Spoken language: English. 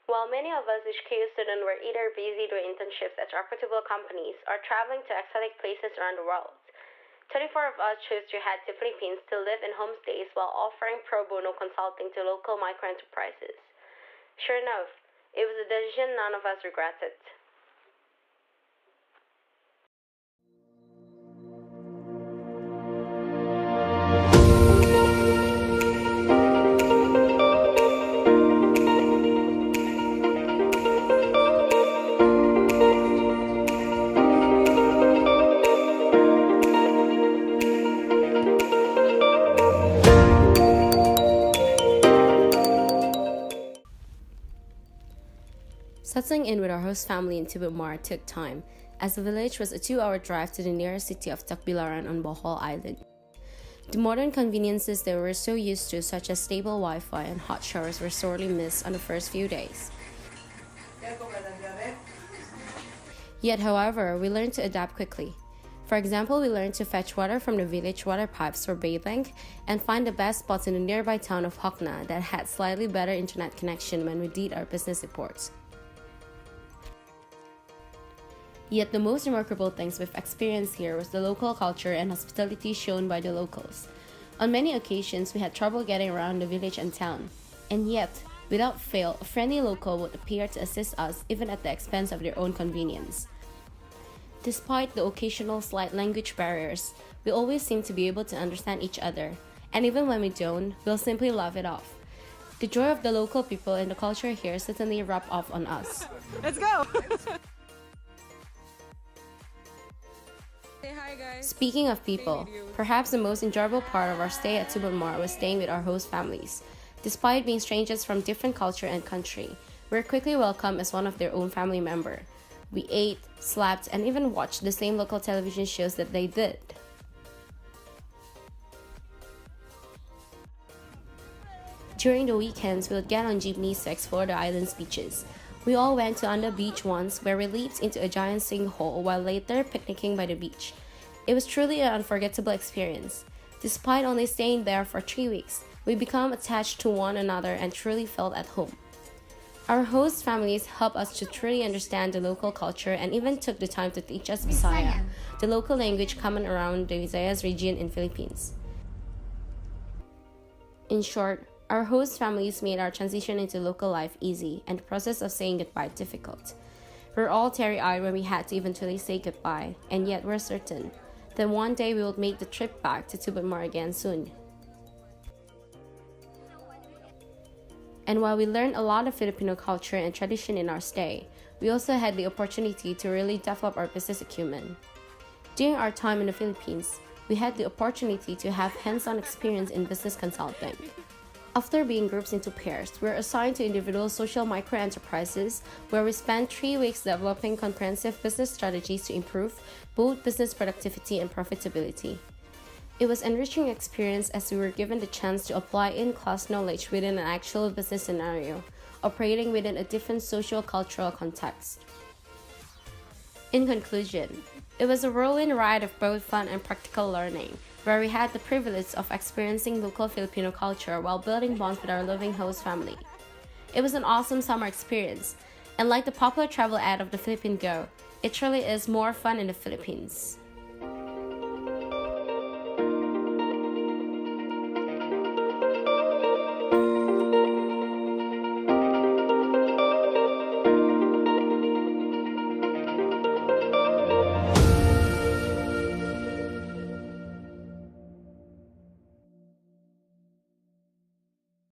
While many of us HKU students were either busy doing internships at reputable companies or traveling to exotic places around the world, 24 of us chose to head to Philippines to live in homestays while offering pro bono consulting to local microenterprises. Sure enough, it was a decision none of us regretted. Settling in with our host family in TBI took time, as the village was a 2-hour drive to the nearest city of Tacbilaran on Bohol Island. The modern conveniences they were so used to, such as stable Wi-Fi and hot showers, were sorely missed on the first few days. Yet, however, we learned to adapt quickly. For example, we learned to fetch water from the village water pipes for bathing and find the best spots in the nearby town of Hokna that had slightly better internet connection when we did our business reports. Yet the most remarkable things we've experienced here was the local culture and hospitality shown by the locals. On many occasions, we had trouble getting around the village and town, and yet, without fail, a friendly local would appear to assist us even at the expense of their own convenience. Despite the occasional slight language barriers, we always seem to be able to understand each other, and even when we don't, we'll simply laugh it off. The joy of the local people and the culture here certainly rub off on us. Let's go! Say hi, guys. Speaking of people, perhaps the most enjoyable part of our stay at TBI was staying with our host families. Despite being strangers from different culture and country, we were quickly welcomed as one of their own family member. We ate, slept, and even watched the same local television shows that they did. During the weekends, we would get on jeepneys to explore the island's beaches. We all went to Anda Beach once, where we leaped into a giant sinkhole while later picnicking by the beach. It was truly an unforgettable experience. Despite only staying there for 3 weeks, we became attached to one another and truly felt at home. Our host families helped us to truly understand the local culture and even took the time to teach us Bisaya, the local language common around the Visayas region in Philippines. In short, our host families made our transition into local life easy and the process of saying goodbye difficult. We're all teary-eyed when we had to eventually say goodbye, and yet we're certain that one day we will make the trip back to TBI again soon. And while we learned a lot of Filipino culture and tradition in our stay, we also had the opportunity to really develop our business acumen. During our time in the Philippines, we had the opportunity to have hands-on experience in business consulting. After being grouped into pairs, we were assigned to individual social microenterprises where we spent 3 weeks developing comprehensive business strategies to improve both business productivity and profitability. It was an enriching experience as we were given the chance to apply in-class knowledge within an actual business scenario, operating within a different socio-cultural context. In conclusion, it was a whirlwind ride of both fun and practical learning, where we had the privilege of experiencing local Filipino culture while building bonds with our loving host family. It was an awesome summer experience, and like the popular travel ad of the Philippine Go, it truly is more fun in the Philippines.